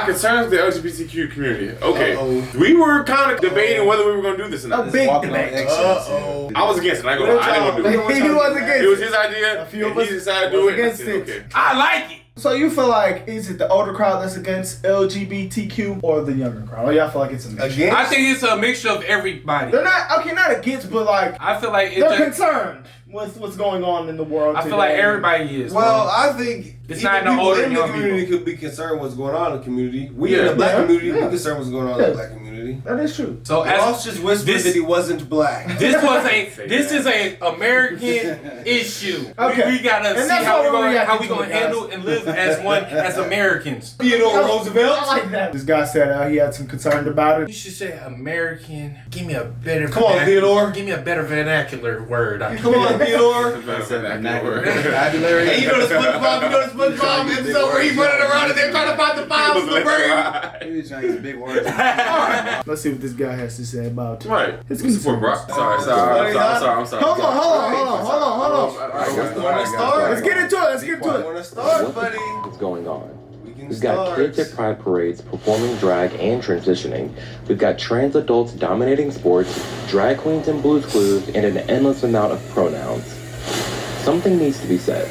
My concerns with the LGBTQ community. Okay, we were kind of debating whether we were going to do this or not. A big debate. I was against it. I didn't want to do it. He was against it. It was his idea. A few of and us he decided to do it. against I said, it. okay. I like it. So you feel like, is it the older crowd that's against LGBTQ or the younger crowd? Or y'all feel like it's a mix? Again? I think it's a mixture of everybody. They're not against, but like, I feel like they're concerned with what's going on in the world I today. feel like everybody is. Well, I think It's even not in the people older in the young community people. could be concerned what's going on in the community. We Yeah. in the black Yeah. community, Yeah. we concerned what's going on in the black community. That is true. So Ross just whispered this- that he wasn't black. this is a American issue. Okay. We gotta And see that's how why we we're gonna reacting to it, handle and live as one as Americans. Theodore Roosevelt. I like that. This guy said he had some concern about You it. should say American. Give me a better. Come on, Theodore. Give me a better vernacular word. Come on, Theodore. Vocabulary. Hey, you know the SpongeBob episode where he running around and they're trying to find the files of the bird. He was trying to use big words. Let's see what this guy has to say about it. Right. His What's the point, bro? Sorry. I'm sorry. Hold on. Wanna start? Let's get into it. Wanna start, buddy? What's going on? We can We've got kids at pride parades performing drag and transitioning. We've got trans adults dominating sports, drag queens and Blue's Clues, and an endless amount of pronouns. Something needs to be said.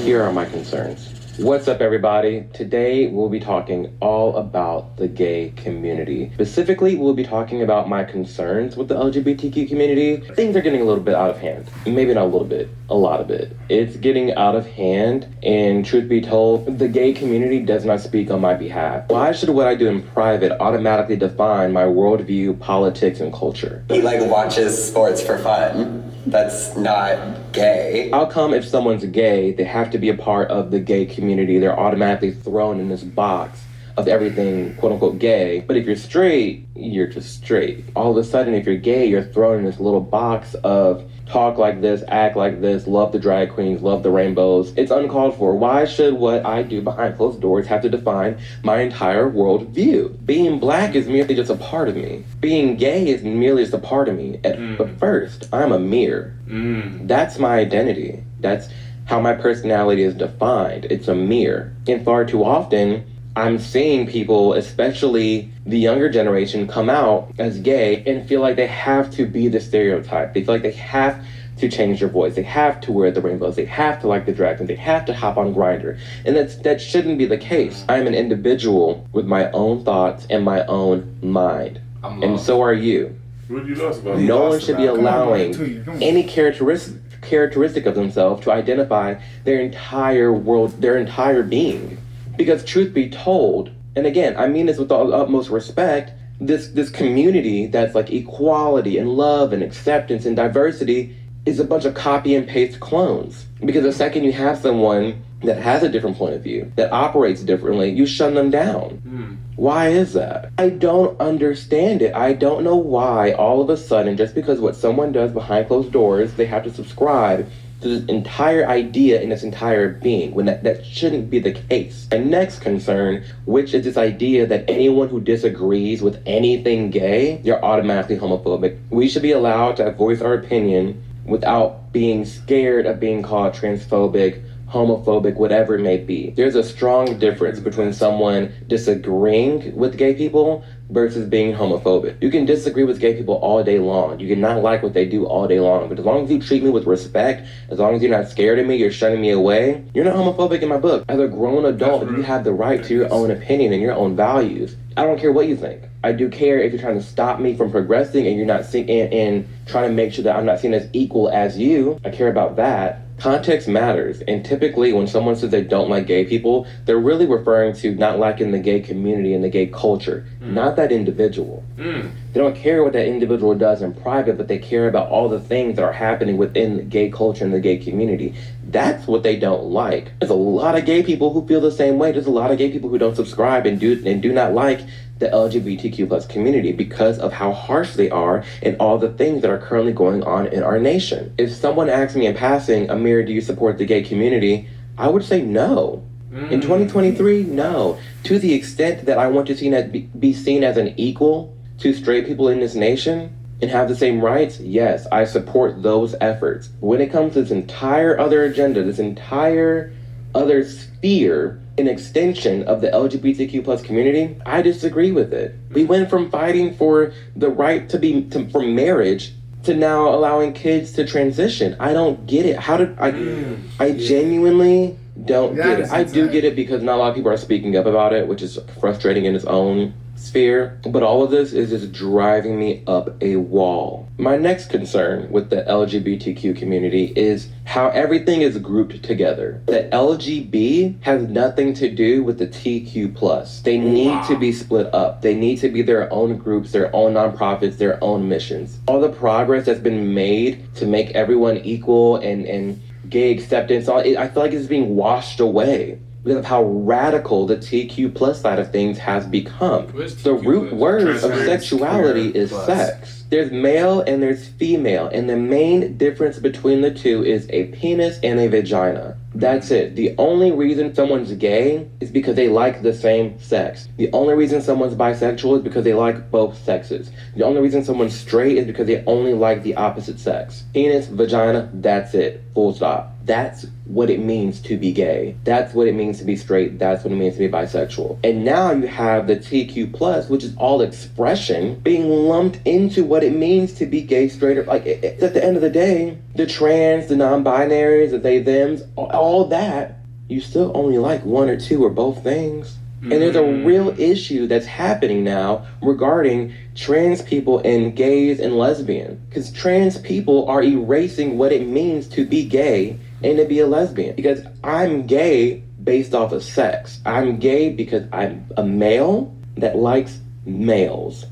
Here are my concerns. What's up, everybody? Today we'll be talking all about the gay community. Specifically, we'll be talking about my concerns with the LGBTQ community. Things are getting a little bit out of hand. Maybe not a little bit, a lot of it. It's getting out of hand, and truth be told, the gay community does not speak on my behalf. Why should what I do in private automatically define my worldview, politics, and culture? He watches sports for fun. That's not gay. How come if someone's gay, they have to be a part of the gay community? They're automatically thrown in this box of everything quote unquote gay. But if you're straight, you're just straight. All of a sudden, if you're gay, you're thrown in this little box of talk like this, act like this, love the drag queens, love the rainbows. It's uncalled for. Why should what I do behind closed doors have to define my entire world view? Being black is merely just a part of me. Being gay is merely just a part of me. But first, I'm a mirror. That's my identity. That's how my personality is defined. It's a mirror. And far too often, I'm seeing people, especially the younger generation, come out as gay and feel like they have to be the stereotype. They feel like they have to change their voice. They have to wear the rainbows. They have to like the dragons. They have to hop on Grindr. And that shouldn't be the case. I'm an individual with my own thoughts and my own mind. And so are you. What did you lost about? No one should be allowing Come on. any characteristic of themselves to identify their entire world, their entire being. Because truth be told, and again, I mean this with the utmost respect, this community that's like equality and love and acceptance and diversity is a bunch of copy and paste clones. Because the second you have someone that has a different point of view, that operates differently, you shun them down. Why is that? I don't understand it. I don't know why all of a sudden, just because what someone does behind closed doors, they have to subscribe to this entire idea and its entire being, when that shouldn't be the case. My next concern, which is this idea that anyone who disagrees with anything gay, you're automatically homophobic. We should be allowed to voice our opinion without being scared of being called transphobic, homophobic, whatever it may be. There's a strong difference between someone disagreeing with gay people versus being homophobic. You can disagree with gay people all day long. You can not like what they do all day long. But as long as you treat me with respect, as long as you're not scared of me, you're shunning me away, you're not homophobic in my book. As a grown adult, you have the right to your own opinion and your own values. I don't care what you think. I do care if you're trying to stop me from progressing and you're not and trying to make sure that I'm not seen as equal as you. I care about that. Context matters, and typically when someone says they don't like gay people, they're really referring to not liking the gay community and the gay culture, not that individual. They don't care what that individual does in private, but they care about all the things that are happening within the gay culture and the gay community. That's what they don't like. There's a lot of gay people who feel the same way. There's a lot of gay people who don't subscribe and do not like the LGBTQ plus community because of how harsh they are and all the things that are currently going on in our nation. If someone asked me in passing, Amir, do you support the gay community? I would say no. In 2023, no. To the extent that I want to be seen as an equal to straight people in this nation and have the same rights, yes, I support those efforts. When it comes to this entire other agenda, this entire other sphere, an extension of the LGBTQ plus community, I disagree with it. We went from fighting for the right for marriage to now allowing kids to transition. I don't get it. I genuinely don't get it. I do get it because not a lot of people are speaking up about it, which is frustrating in its own sphere. But all of this is just driving me up a wall. My next concern with the LGBTQ community is how everything is grouped together. The LGB has nothing to do with the TQ+. They need to be split up. They need to be their own groups, their own nonprofits, their own missions. All the progress that's been made to make everyone equal and gay acceptance, I feel like it's being washed away because of how radical the TQ+ side of things has become. The root word of sexuality is sex. There's male and there's female, and the main difference between the two is a penis and a vagina. That's it. The only reason someone's gay is because they like the same sex. The only reason someone's bisexual is because they like both sexes. The only reason someone's straight is because they only like the opposite sex. Penis, vagina, that's it. Full stop. That's what it means to be gay. That's what it means to be straight. That's what it means to be bisexual. And now you have the TQ+, which is all expression, being lumped into what it means to be gay, straight, or like at the end of the day, the trans, the non-binaries, the they, thems, all that, you still only like one or two or both things. And there's a real issue that's happening now regarding trans people and gays and lesbians. Because trans people are erasing what it means to be gay and to be a lesbian. Because I'm gay based off of sex. I'm gay because I'm a male that likes males.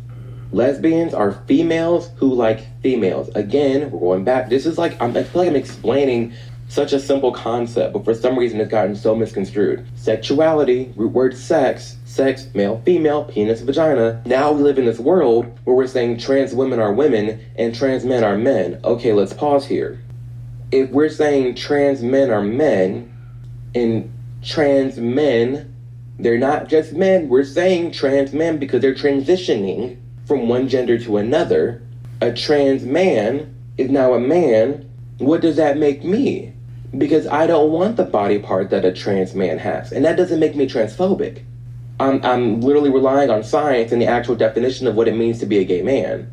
Lesbians are females who like females. Again, we're going back. This is like, I feel like I'm explaining such a simple concept, but for some reason it's gotten so misconstrued. Sexuality, root word sex, male, female, penis, vagina. Now we live in this world where we're saying trans women are women and trans men are men. Okay, let's pause here. If we're saying trans men are men and trans men, they're not just men, we're saying trans men because they're transitioning from one gender to another. A trans man is now a man. What does that make me? Because I don't want the body part that a trans man has. And that doesn't make me transphobic. I'm literally relying on science and the actual definition of what it means to be a gay man.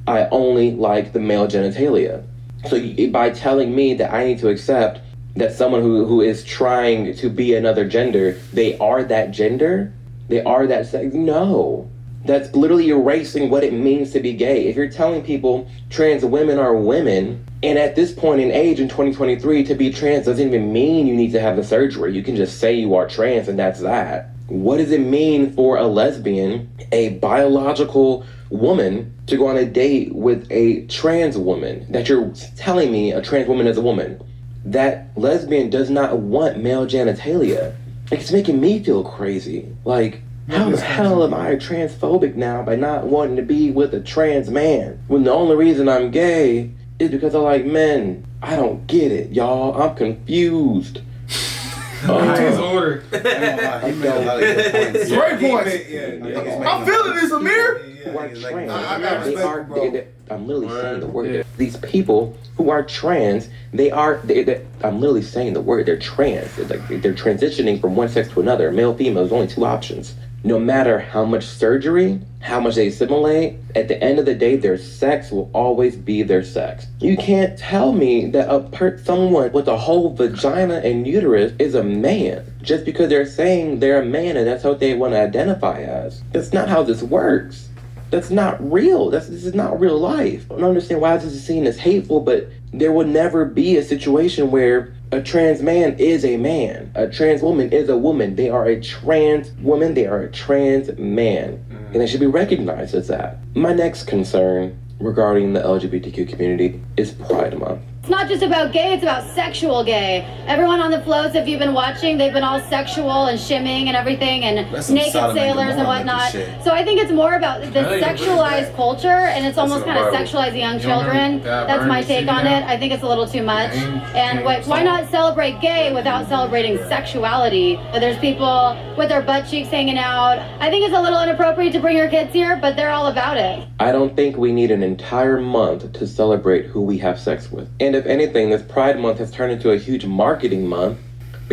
I only like the male genitalia. So by telling me that I need to accept that someone who is trying to be another gender, they are that gender? They are that sex? No. That's literally erasing what it means to be gay. If you're telling people trans women are women, and at this point in age in 2023, to be trans doesn't even mean you need to have the surgery. You can just say you are trans and that's that. What does it mean for a lesbian, a biological woman, to go on a date with a trans woman? That you're telling me a trans woman is a woman. That lesbian does not want male genitalia. Like, it's making me feel crazy. Like, how the hell am I transphobic now by not wanting to be with a trans man? When the only reason I'm gay is because I like men. I don't get it, y'all. I'm confused. His order. He made a lot of good points. Great points. I'm feeling this, Amir. Who are trans. I got respect, bro. I'm literally saying the word. These people who are trans, I'm literally saying the word. They're trans. They're transitioning from one sex to another. Male, female, there's only two options. No matter how much surgery, how much they assimilate, at the end of the day, their sex will always be their sex. You can't tell me that someone with a whole vagina and uterus is a man just because they're saying they're a man and that's what they want to identify as. That's not how this works. That's not real. This is not real life. I don't understand why this is seen as hateful, but there will never be a situation where a trans man is a man. A trans woman is a woman. They are a trans woman. They are a trans man. And they should be recognized as that. My next concern regarding the LGBTQ community is Pride Month. It's not just about gay, it's about sexual gay. Everyone on the floats, if you've been watching, they've been all sexual and shimming and everything and naked sailors and whatnot. So I think it's more about the sexualized culture and it's almost kind of sexualizing young children. That's my take on it. I think it's a little too much. And why not celebrate gay without celebrating sexuality? There's people with their butt cheeks hanging out. I think it's a little inappropriate to bring your kids here, but they're all about it. I don't think we need an entire month to celebrate who we have sex with. And if anything, this Pride Month has turned into a huge marketing month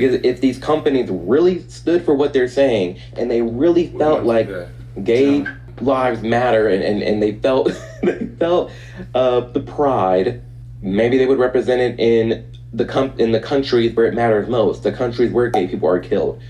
Because if these companies really stood for what they're saying and they really felt like gay lives matter and they felt the pride, maybe they would represent it in the countries where it matters most, the countries where gay people are killed.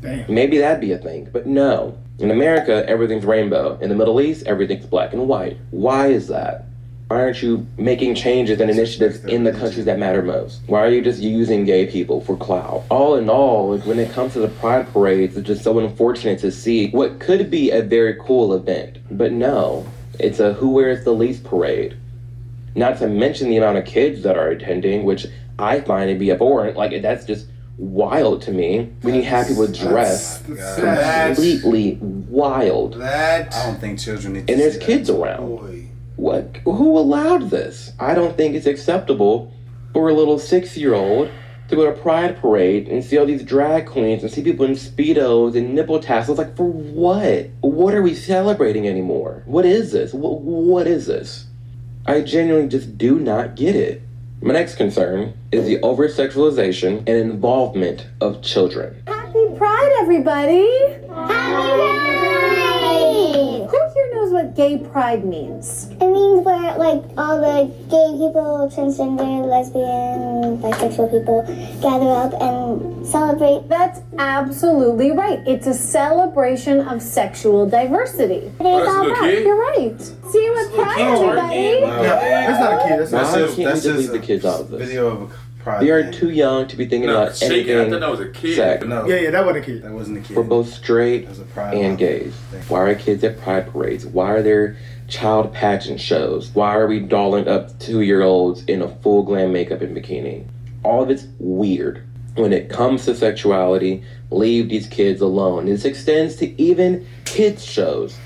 Damn. Maybe that'd be a thing, but no. In America, everything's rainbow. In the Middle East, everything's black and white. Why is that? Why aren't you making changes and initiatives in the countries that matter most? Why are you just using gay people for clout? All in all, when it comes to the pride parades, it's just so unfortunate to see what could be a very cool event. But no, it's a who wears the least parade. Not to mention the amount of kids that are attending, which I find to be abhorrent. Like, that's just wild to me. When you have people dressed completely wild. I don't think children need to and there's see kids that. around. Boy. What? Who allowed this? I don't think it's acceptable for a little 6-year-old to go to Pride Parade and see all these drag queens and see people in Speedos and nipple tassels. Like, for what? What are we celebrating anymore? What is this? What is this? I genuinely just do not get it. My next concern is the over-sexualization and involvement of children. Happy Pride, everybody! Happy Pride! Who here knows what gay pride means? It means where, like, all the gay people, transgender, lesbian, bisexual people gather up and celebrate. That's absolutely right. It's a celebration of sexual diversity. Oh, that's a little kid? You're right. See what pride, everybody? Yeah, that's not a kid. That's Why not can't we just leave the kids out of this? Video of a pride. They are too young to be thinking about shaking. I anything thought that was a kid. sex. No, Yeah, that wasn't a kid. that wasn't a kid. For both straight That was a pride and month gays. thing. Why are kids at pride parades? Why are there child pageant shows? Why are we dolling up 2-year-olds in a full glam makeup and bikini? All of it's weird. When it comes to sexuality, leave these kids alone. This extends to even kids shows.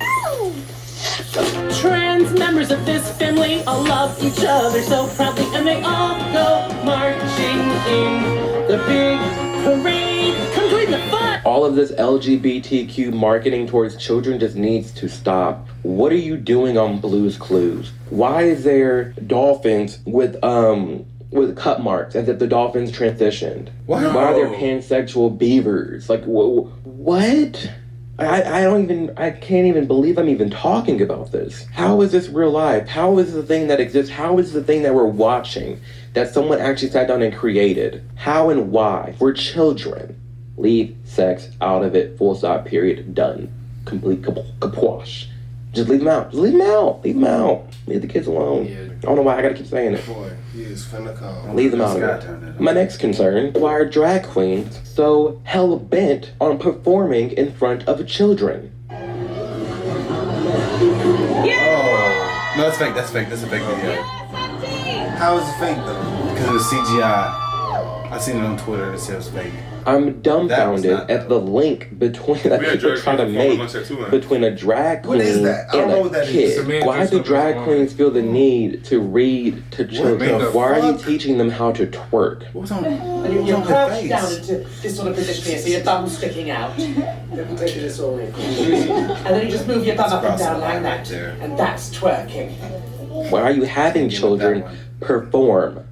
Trans members of this family all love each other so proudly, and they all go marching in the big parade. Come join the fun! All of this LGBTQ marketing towards children just needs to stop. What are you doing on Blue's Clues? Why is there dolphins with cut marks as if the dolphins transitioned? What? Why are there pansexual beavers? Like, what? I can't even believe I'm even talking about this. How is this real life? How is the thing that exists? How is the thing that we're watching that someone actually sat down and created? How and why? For children. Leave sex out of it, full stop, period, done. Complete kapwash. Just leave them out. Just leave them out. Leave them out. Leave the kids alone. Yeah. I don't know why I gotta keep saying it. Boy, he is finna come. Leave them out of it. My next concern, why are drag queens so hell-bent on performing in front of children? Oh. No, that's fake. That's fake. That's a fake video. How is it fake though? Because it was CGI. I seen it on Twitter and it said it was fake. I'm dumbfounded at the link between that people try to make between a drag queen What is that? I don't and know a what that is. kid. Semantics Why do of drag this queens feel the need to read to children? the Why are you fuck? teaching them how to twerk? What was on? And you're crouched down into this sort of position here, so your thumb's sticking out. Let me take this all in. And then you just move your thumb up and down like that. And that's twerking. Why are you having children perform?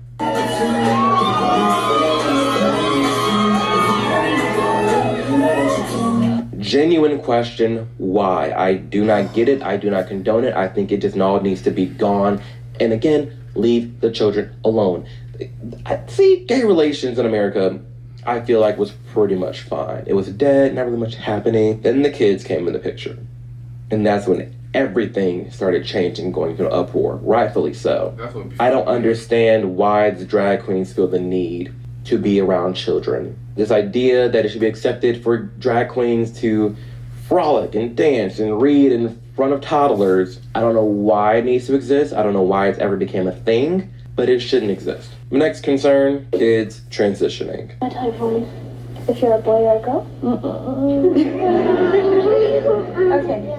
Genuine question, why? I do not get it. I do not condone it. I think it just all needs to be gone. And again, leave the children alone. See, gay relations in America, I feel like was pretty much fine. It was dead, not really much happening. Then the kids came in the picture. And that's when everything started changing, going to an uproar, rightfully so. I don't understand why the drag queens feel the need to be around children. This idea that it should be accepted for drag queens to frolic and dance and read in front of toddlers, I don't know why it needs to exist. I don't know why it's ever became a thing, but it shouldn't exist. My next concern, kids transitioning. I tell you for me, if you're a boy or a girl. Okay.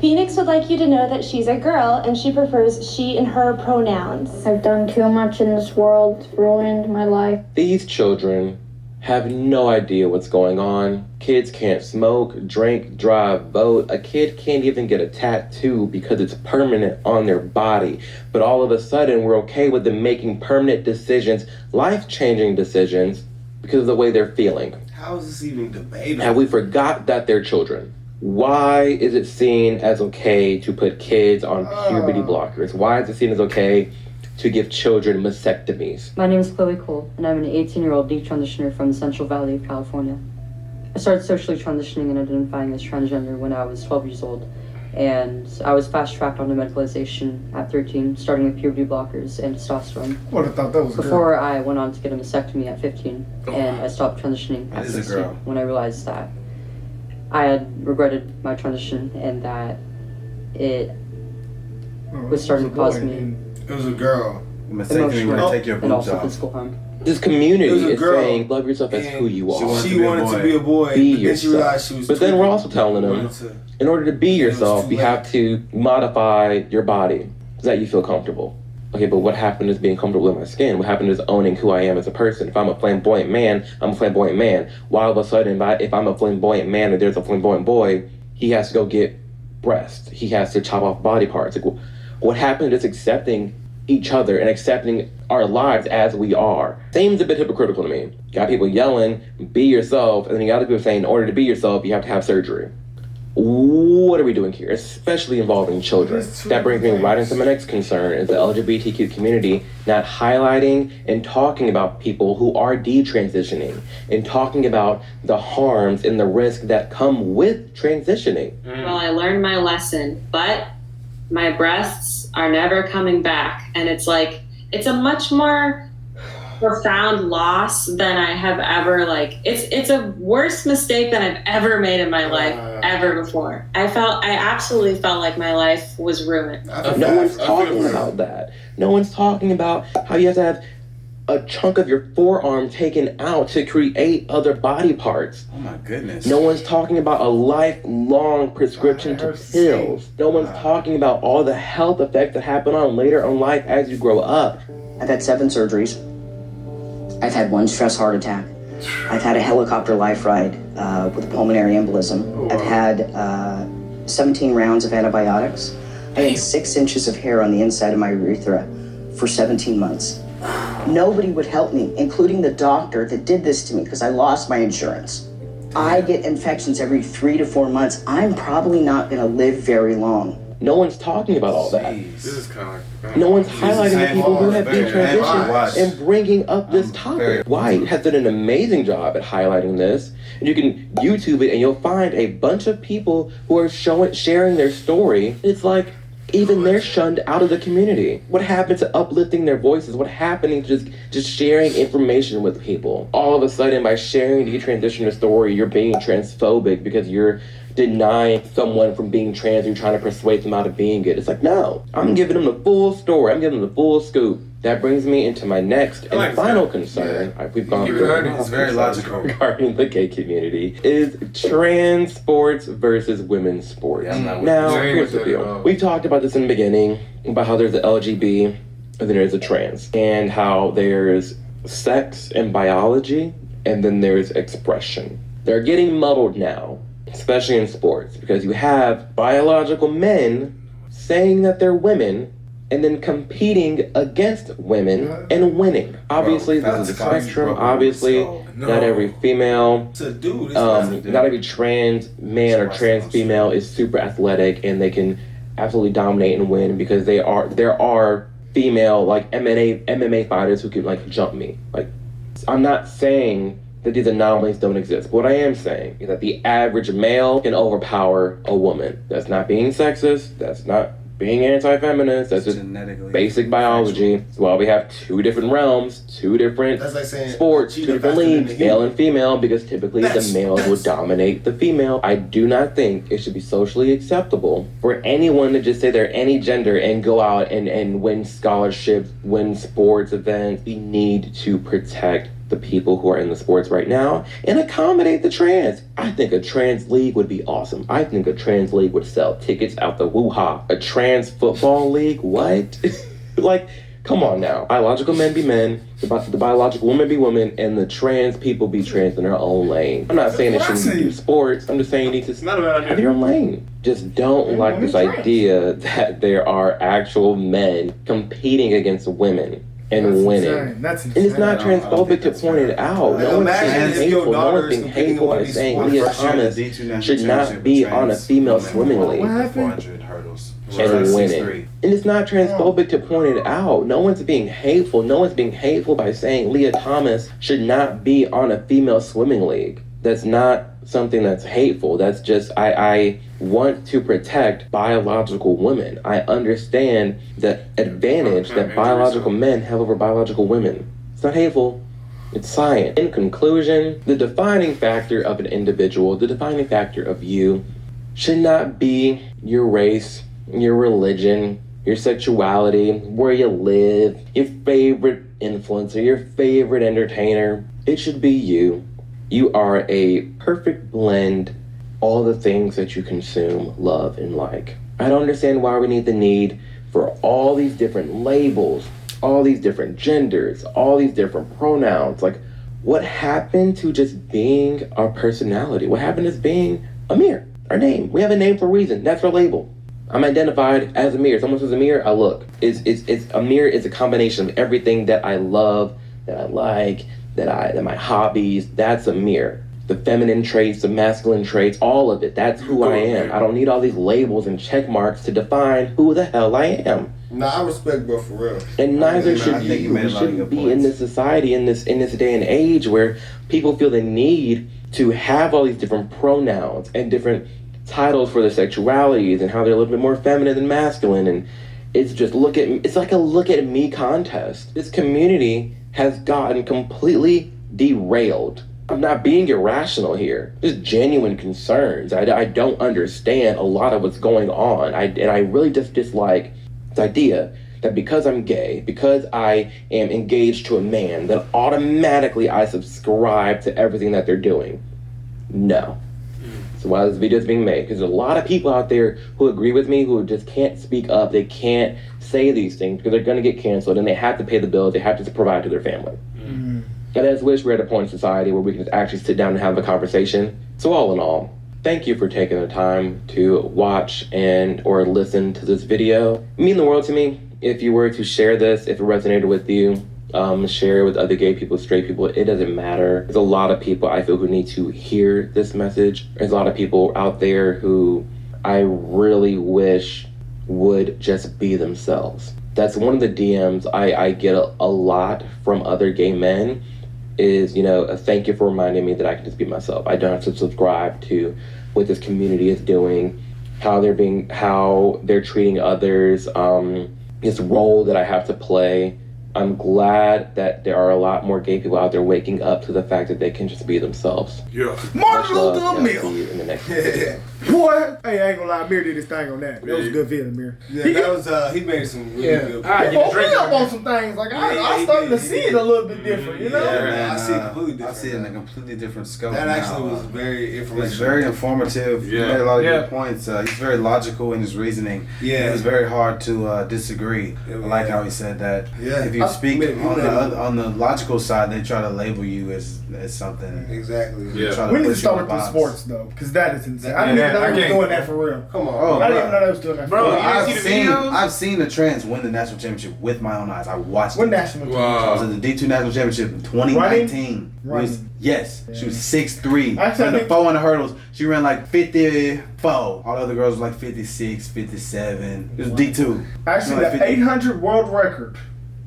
Phoenix would like you to know that she's a girl and she prefers she and her pronouns. I've done too much in this world. It's ruined my life. These children have no idea what's going on. Kids can't smoke, drink, drive, vote. A kid can't even get a tattoo because it's permanent on their body. But all of a sudden, we're okay with them making permanent decisions, life-changing decisions, because of the way they're feeling. How is this even debatable? And we forgot that they're children. Why is it seen as okay to put kids on puberty blockers? Why is it seen as okay to give children mastectomies? My name is Chloe Cole, and I'm an 18-year-old detransitioner from the Central Valley of California. I started socially transitioning and identifying as transgender when I was 12 years old, and I was fast-tracked onto medicalization at 13, starting with puberty blockers and testosterone. Would have thought that was Before I went on to get a mastectomy at 15, and I stopped transitioning at 16 when I realized that I had regretted my transition and that it was starting to cause me It was a girl. emotional take your and boobs also off. physical harm. This community It was a is girl, saying, love yourself as who you are. She wanted to be a boy, Be but then she yourself. realized she was But then we're tweaking. also telling them, Wanted to- in order to be yourself, too you late. have to modify your body so that you feel comfortable. Okay, but what happened is being comfortable with my skin? What happened is owning who I am as a person? If I'm a flamboyant man, I'm a flamboyant man. Why all of a sudden, if I'm a flamboyant man and there's a flamboyant boy, he has to go get breasts. He has to chop off body parts. Like, what happened is accepting each other and accepting our lives as we are. Seems a bit hypocritical to me. You got people yelling, be yourself, and then you got other people saying, in order to be yourself, you have to have surgery. What are we doing here? Especially involving children. That brings me right into my next concern, is the LGBTQ community not highlighting and talking about people who are detransitioning and talking about the harms and the risk that come with transitioning. Well, I learned my lesson, but my breasts are never coming back. And it's like, it's a much more profound loss than I have ever, it's a worse mistake than I've ever made in my life, ever before. I absolutely felt like my life was ruined. No one's talking about that. No one's talking about how you have to have a chunk of your forearm taken out to create other body parts. Oh my goodness. No one's talking about a lifelong prescription to pills. No one's talking about all the health effects that happen on later in life as you grow up. I've had 7 surgeries. I've had 1 stress heart attack. I've had a helicopter life ride with a pulmonary embolism. I've had 17 rounds of antibiotics. I had 6 inches of hair on the inside of my urethra for 17 months. Nobody would help me, including the doctor that did this to me because I lost my insurance. I get infections every 3 to 4 months. I'm probably not going to live very long. No one's talking about all that. This is kind of No one's highlighting the people who have been transitioned and bringing up this topic. White has done an amazing job at highlighting this. And you can YouTube it and you'll find a bunch of people who are sharing their story. It's like, even they're shunned out of the community. What happened to uplifting their voices? What happened to just sharing information with people? All of a sudden, by sharing the transitioner story, you're being transphobic because you're denying someone from being trans, you're trying to persuade them out of being it. It's like, no, I'm giving them the full story. I'm giving them the full scoop. That brings me into my next and final concern. We've gone through it's very logical regarding the gay community is trans sports versus women's sports. Now, here's the deal. We talked about this in the beginning about how there's the LGB and then there's a trans, and how there's sex and biology and then there's expression. They're getting muddled now, especially in sports, because you have biological men saying that they're women and then competing against women and winning. Obviously, this is a spectrum. Obviously, not every female, not every trans man or trans female is super athletic and they can absolutely dominate and win, because there are female MMA fighters who can jump me. I'm not saying that these anomalies don't exist. What I am saying is that the average male can overpower a woman. That's not being sexist. That's not being anti-feminist. That's just basic biology. That's why we have 2 different realms, 2 different sports, 2 different leagues, male and female, because typically the males will dominate the female. I do not think it should be socially acceptable for anyone to just say they're any gender and go out and win scholarships, win sports events. We need to protect the people who are in the sports right now and accommodate the trans. I think a trans league would be awesome. I think a trans league would sell tickets out the woo-ha. A trans football league? What? Come on now. Biological men be men, the biological women be women, and the trans people be trans in their own lane. I'm not saying they shouldn't do sports. I'm just saying you need to have your own lane. Just don't like this idea that there are actual men competing against women and winning. insane. That's And it's not insane. transphobic to point it out. No one's being hateful. No one's being hateful by saying Leah Thomas should not be on a female swimming league. 400 hurdles. And winning. And it's not transphobic to point it out. No one's being hateful. No one's being hateful by saying Leah Thomas should not be on a female swimming league. That's not something that's hateful. That's just, I want to protect biological women. I understand the advantage that biological men have over biological women. It's not hateful. It's science. In conclusion, the defining factor of an individual, the defining factor of you, should not be your race, your religion, your sexuality, where you live, your favorite influencer, your favorite entertainer. It should be you. You are a perfect blend, all the things that you consume, love, and like. I don't understand why we need the need for all these different labels, all these different genders, all these different pronouns. Like, what happened to just being our personality? What happened to being Amir? Our name. We have a name for a reason. That's our label. I'm identified as Amir. Someone says Amir, I look. It's Amir is a combination of everything that I love, that I like, that my hobbies. That's Amir. The feminine traits, the masculine traits, all of it. That's who I am. I don't need all these labels and check marks to define who the hell I am. Nah, I respect, bro, for real. And neither should you. We shouldn't be in this society, in this day and age, where people feel the need to have all these different pronouns and different titles for their sexualities and how they're a little bit more feminine than masculine. And it's just it's like a look at me contest. This community has gotten completely derailed. I'm not being irrational here. Just genuine concerns. I don't understand a lot of what's going on. And I really just dislike this idea that because I'm gay, because I am engaged to a man, that automatically I subscribe to everything that they're doing. No. So why this video is being made, because there's a lot of people out there who agree with me who just can't speak up. They can't say these things because they're going to get canceled and they have to pay the bills. They have to provide to their family. And I just wish we're at a point in society where we can just actually sit down and have a conversation. So all in all, thank you for taking the time to watch or listen to this video. It means the world to me. If you were to share this, if it resonated with you, share it with other gay people, straight people, it doesn't matter. There's a lot of people I feel who need to hear this message. There's a lot of people out there who I really wish would just be themselves. That's one of the DMs I get a lot from other gay men is, a thank you for reminding me that I can just be myself. I don't have to subscribe to what this community is doing, how they're treating others, this role that I have to play. I'm glad that there are a lot more gay people out there waking up to the fact that they can just be themselves. Yeah. Martin Luther Mill. See you in the next video. Boy, hey, I ain't gonna lie, Amir did his thing on that. That was a good video, Amir. Yeah, that was, he made some really good. He woke me up on some things. Like, I started to see it a little bit different, you know? Yeah, I see it completely different. I see it in a completely different scope. That now. actually was very informative. It's very informative. He made a lot of good points. He's very logical in his reasoning. Yeah. It was very hard to disagree. I like how he said that. Yeah. If you speak on the logical side, they try to label you as something. Exactly. Yeah. We need to start with the sports, though, because that is insane. I didn't even know they was doing that for real. Come on. I didn't even know they was doing that for real. I've seen the trans win the national championship with my own eyes. I watched it. National championship? I was at the D2 national championship in 2019. Running. Yes. Yeah. She was 6'3". Actually, in the 400 hurdles, she ran like 54. All the other girls were like 56, 57. It was D2. Actually, like the 800 world record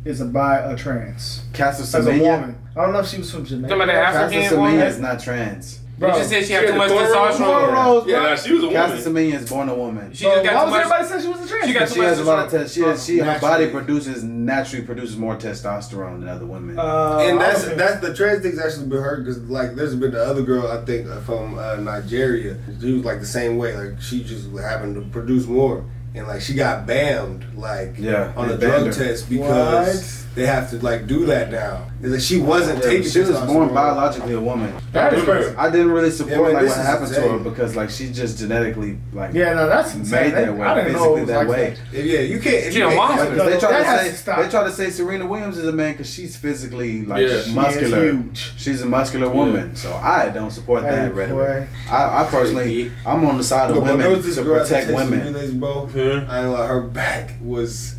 is by a trans. Caster As a woman. I don't know if she was from Jamaica. Somebody African Caster woman? Semenya is not trans. Bro, you just said she had too much testosterone. Yeah, she was a woman. Caster Semenya is born a woman. She just got why too was much. everybody saying she was a trans? She got too She much has a lot of testosterone. her body naturally produces more testosterone than other women. And that's the trans thing's actually been heard because like there's been the other girl I think from Nigeria. She was like the same way. Like she just happened to produce more. And like she got banned on a drug test because they have to like do that now. It's like she wasn't taking. She was born biologically a woman. That is crazy. I didn't really support what happened to her because like she's just genetically that's insane. made that way, I didn't know it was that like way. that. Yeah, you can't. She a monster. They That try to say Serena Williams is a man because she's physically muscular. She is huge. She's a muscular woman, so I don't support that rhetoric. I personally, I'm on the side of women to protect women. I ain't like her back was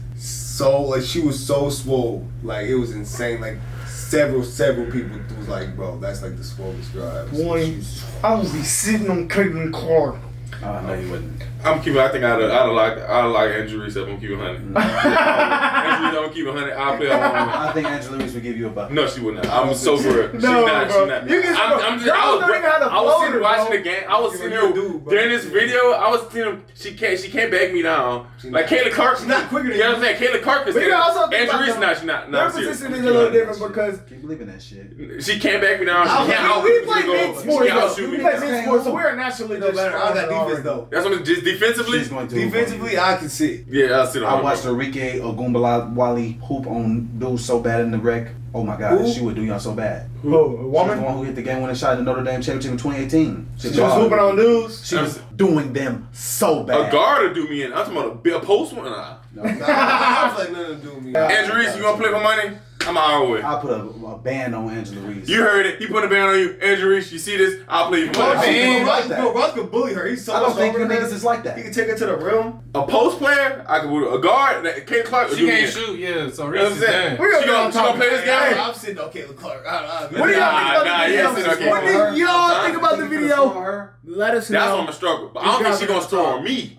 so like she was so swole, like it was insane. Like several people was like, bro, that's like the swollest girl I've ever seen. Boy, I would be sitting on Caitlyn Clark. Oh, no, you wouldn't. I'm keeping. I think I'd like Angela Reese up. I'm keeping 100. Angela don't keep 100. I'll play along with her. I think Angela Reese would give you a buck. No, she would not. I'm so for her. She's No, not. bro. She's not. You can- I'm just. I was sitting watching the game. I was sitting here during this video. I was seeing she can't back me down. Like Kayla Clark. She's not quicker than you. You know what I'm saying? Kayla Clark is. But you also think Angela Reese, about she's not. Their Serious. position is a little different because Keep believing that shit. She can't back me down. She can't out. we play mid sports. outshoot We me. play mid sports, so we're naturally just matter. How's that stronger defense though? That's what I'm just defensively. She's going to. Defensively, I can see. Yeah, I'll sit on. I watched Enrique Ogunbowale hoop on dude so bad in the wreck. Oh my God, Who? she would do y'all so bad. Who? A She was woman? the one who hit the game winning shot in the Notre Dame championship in 2018. She was hooping on dudes. She was doing them so bad. A guard will do me in. I'm talking about a post one. I was like nothing to do with me. Andrew Reese, you gonna play for money? I'm an hour away. I put a band on Angela Reese. You heard it. He put a band on you. Andrew Reese, you see this? I'll play you for money. Ross could bully her. He's so I don't think you stronger than niggas is like that. He can take her to the rim. A post player, I could a guard. Kate Clark. She can't shoot, yeah. So Reese is done. She gonna play this game? I'm sitting on Caitlyn Clark. What do y'all think about the video? What do y'all think about the video? Let us know. That's on the struggle. But I don't think she's gonna score on me.